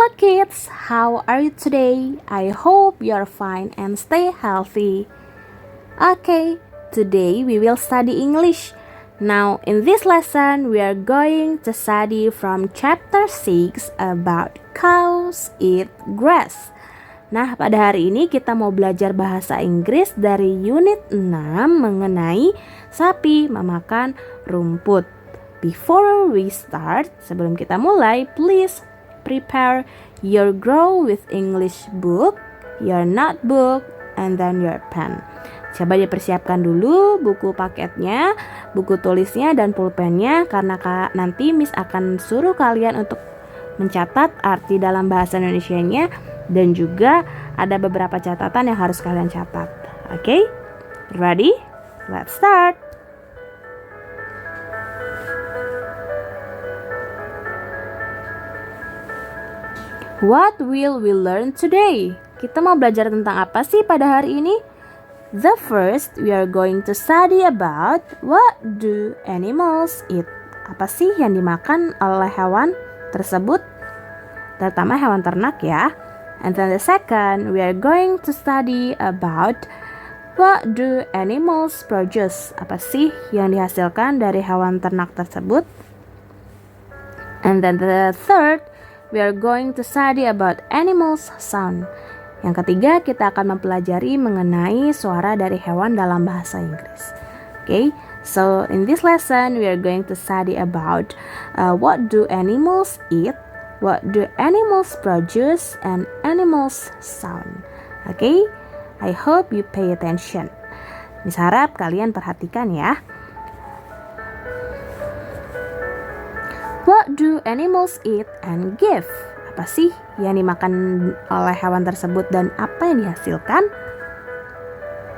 Hello kids, how are you today? I hope you're fine and stay healthy. Okay, today we will study English. Now in this lesson we are going to study from chapter 6 about cows eat grass. Nah, pada hari ini kita mau belajar bahasa Inggris dari unit 6 mengenai sapi memakan rumput. Before we start, sebelum kita mulai, please prepare your Grow with English book, your notebook, and then your pen. Coba dipersiapkan dulu buku paketnya, buku tulisnya, dan pulpennya, karena nanti Miss akan suruh kalian untuk mencatat arti dalam bahasa Indonesianya, dan juga ada beberapa catatan yang harus kalian catat. Okay? Ready? Let's start! What will we learn today? Kita mau belajar tentang apa sih pada hari ini? The first, we are going to study about what do animals eat. Apa sih yang dimakan oleh hewan tersebut? Terutama hewan ternak ya. And then the second, we are going to study about what do animals produce. Apa sih yang dihasilkan dari hewan ternak tersebut? And then the third, we are going to study about animals' sound. Yang ketiga, kita akan mempelajari mengenai suara dari hewan dalam bahasa Inggris. Okay, so in this lesson, we are going to study about what do animals eat, what do animals produce, and animals' sound. Okay, I hope you pay attention. Miss harap kalian perhatikan ya. What do animals eat and give? Apa sih yang dimakan oleh hewan tersebut dan apa yang dihasilkan?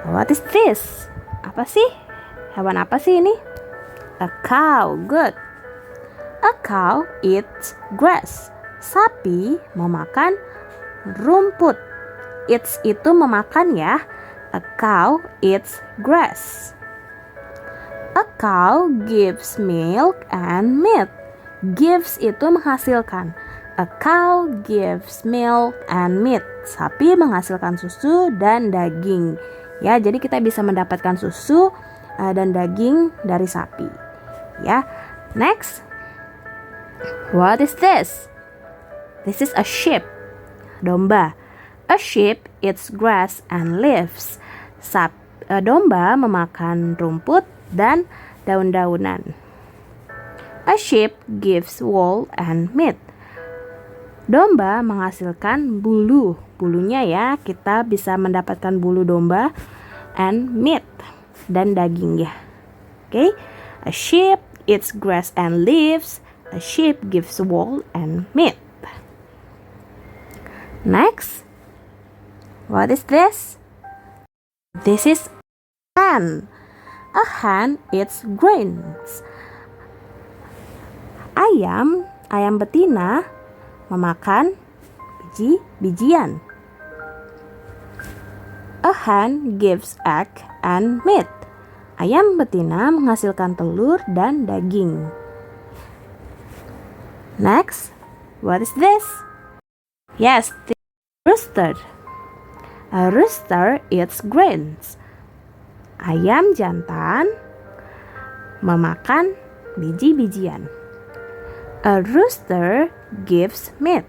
What is this? Apa sih? Hewan apa sih ini? A cow. Good. A cow eats grass. Sapi memakan rumput. Eats itu memakan ya. A cow eats grass. A cow gives milk and meat. Gives itu menghasilkan. A cow gives milk and meat. Sapi menghasilkan susu dan daging. Ya, jadi kita bisa mendapatkan susu dan daging dari sapi. Ya. Next. What is this? This is a sheep. Domba. A sheep eats grass and leaves. Domba memakan rumput dan daun-daunan. A sheep gives wool and meat. Domba menghasilkan bulu. Bulunya ya, kita bisa mendapatkan bulu domba and meat dan dagingnya. Okay? A sheep eats grass and leaves. A sheep gives wool and meat. Next. What is this? This is a hen. A hen eats grains. Ayam betina memakan biji-bijian. A hen gives egg and meat. Ayam betina menghasilkan telur dan daging. Next, what is this? Yes, this is a rooster. A rooster eats grains. Ayam jantan memakan biji-bijian. A rooster gives meat.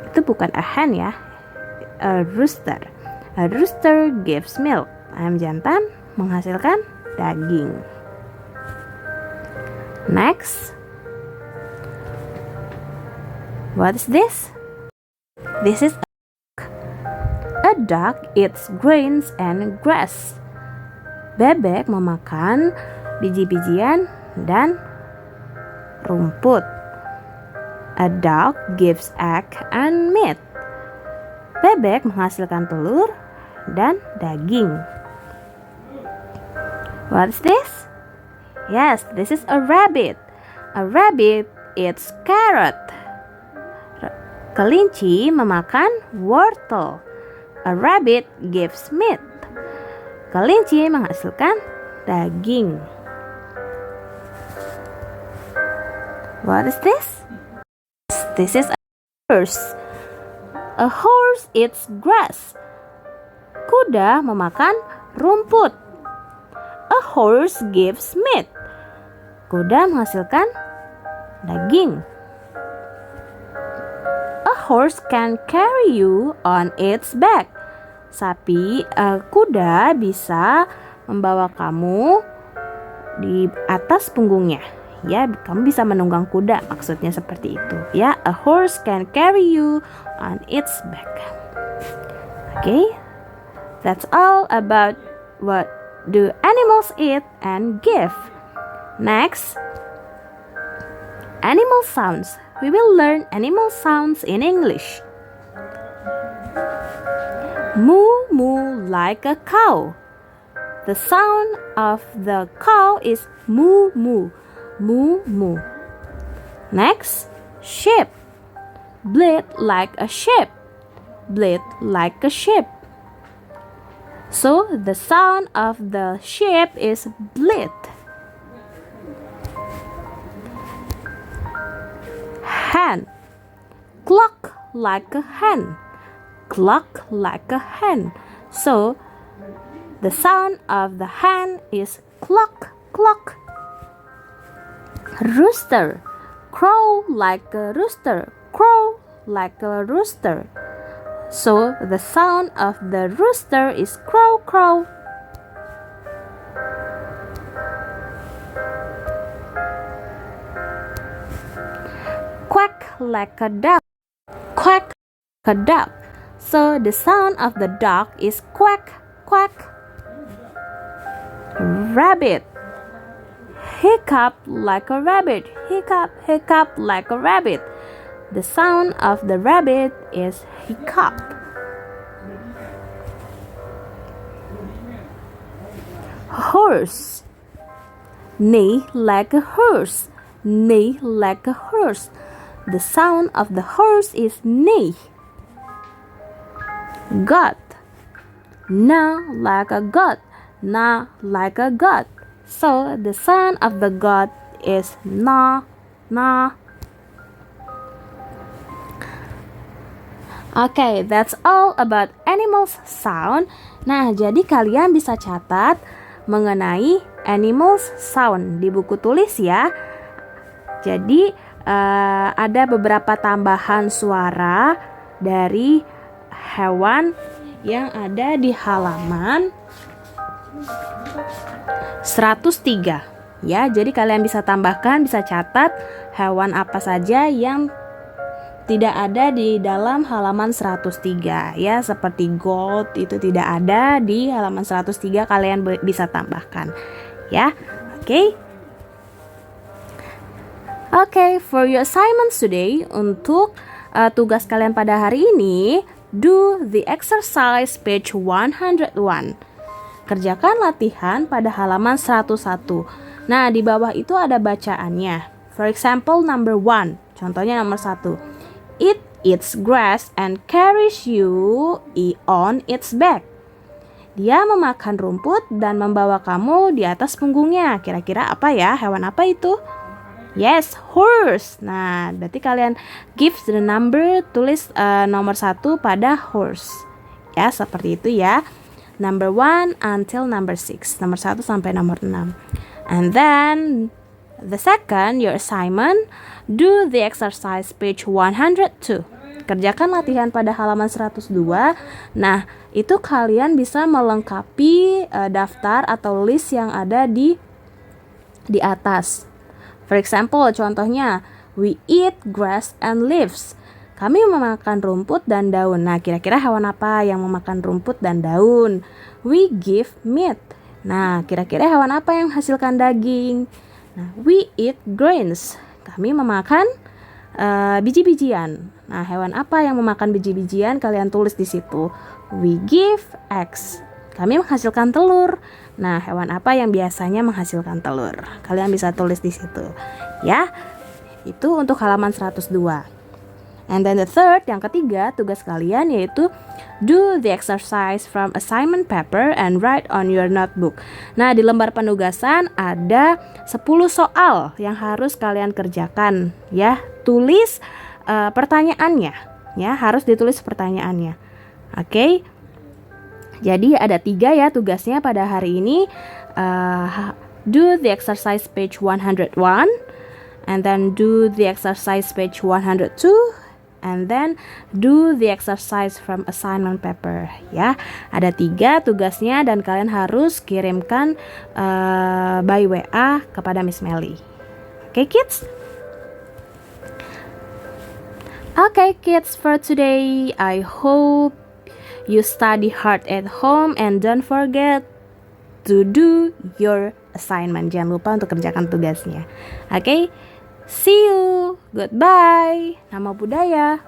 Itu bukan a hen ya. A rooster. A rooster gives milk. Ayam jantan menghasilkan daging. Next. What is this? This is a duck. A duck eats grains and grass. Bebek memakan biji-bijian dan rumput. A duck gives egg and meat. Bebek menghasilkan telur dan daging. What is this? Yes, this is a rabbit. A rabbit eats carrot. Kelinci memakan wortel. A rabbit gives meat. Kelinci menghasilkan daging. What is this? This is a horse. A horse eats grass. Kuda memakan rumput. A horse gives meat. Kuda menghasilkan daging. A horse can carry you on its back. Kuda bisa membawa kamu di atas punggungnya. Ya, kamu bisa menunggang kuda, maksudnya seperti itu. Ya, a horse can carry you on its back. Okay, that's all about what do animals eat and give. Next, animal sounds. We will learn animal sounds in English. Moo moo like a cow. The sound of the cow is moo moo, moo moo. Next, sheep. Bleat like a sheep, bleat like a sheep. So the sound of the sheep is bleat. Hen. Cluck like a hen, cluck like a hen. So the sound of the hen is cluck cluck. Rooster. Crow like a rooster, crow like a rooster. So the sound of the rooster is crow crow. Quack like a duck, quack like a duck. So the sound of the duck is quack quack. Rabbit. Hiccup like a rabbit, hiccup hiccup like a rabbit. The sound of the rabbit is hiccup. Horse. Neigh like a horse, neigh like a horse. The sound of the horse is neigh. Goat. Nah like a goat, nah like a goat. So the sound of the goat is nah nah. Okay, that's all about animals sound. Nah, jadi kalian bisa catat mengenai animals sound di buku tulis ya. Jadi ada beberapa tambahan suara dari hewan yang ada di halaman 103 ya. Jadi kalian bisa tambahkan, bisa catat hewan apa saja yang tidak ada di dalam halaman 103 ya, seperti goat itu tidak ada di halaman 103, kalian bisa tambahkan ya. Okay, for your assignments today, untuk tugas kalian pada hari ini, do the exercise page 101. Kerjakan latihan pada halaman 101. Nah, di bawah itu ada bacaannya. For example, number 1. Contohnya nomor 1. It eats grass and carries you on its back. Dia memakan rumput dan membawa kamu di atas punggungnya. Kira-kira apa ya? Hewan apa itu? Yes, horse. Nah, berarti kalian give the number, tulis nomor 1 pada horse. Ya, seperti itu ya. Number 1 until number 6. Nomor 1 sampai nomor 6. And then the second, your assignment, do the exercise page 102. Kerjakan latihan pada halaman 102. Nah, itu kalian bisa melengkapi daftar atau list yang ada di atas. For example, contohnya, we eat grass and leaves. Kami memakan rumput dan daun. Nah, kira-kira hewan apa yang memakan rumput dan daun? We give meat. Nah, kira-kira hewan apa yang menghasilkan daging? Nah, we eat grains. Kami memakan biji-bijian. Nah, hewan apa yang memakan biji-bijian? Kalian tulis di situ. We give eggs. Kami menghasilkan telur. Nah, hewan apa yang biasanya menghasilkan telur? Kalian bisa tulis di situ. Ya, itu untuk halaman 102. And then the third, yang ketiga, tugas kalian yaitu do the exercise from assignment paper and write on your notebook. Nah, di lembar penugasan ada 10 soal yang harus kalian kerjakan. Ya, tulis pertanyaannya, ya harus ditulis pertanyaannya. Oke. Jadi ada 3 ya tugasnya pada hari ini. Do the exercise page 101, and then do the exercise page 102, and then do the exercise from assignment paper. Ya, ada 3 tugasnya dan kalian harus kirimkan by WA kepada Miss Melly. Oke, kids? Okay, kids, for today, I hope you study hard at home and don't forget to do your assignment. Jangan lupa untuk kerjakan tugasnya. Okay, see you. Goodbye. Nama budaya.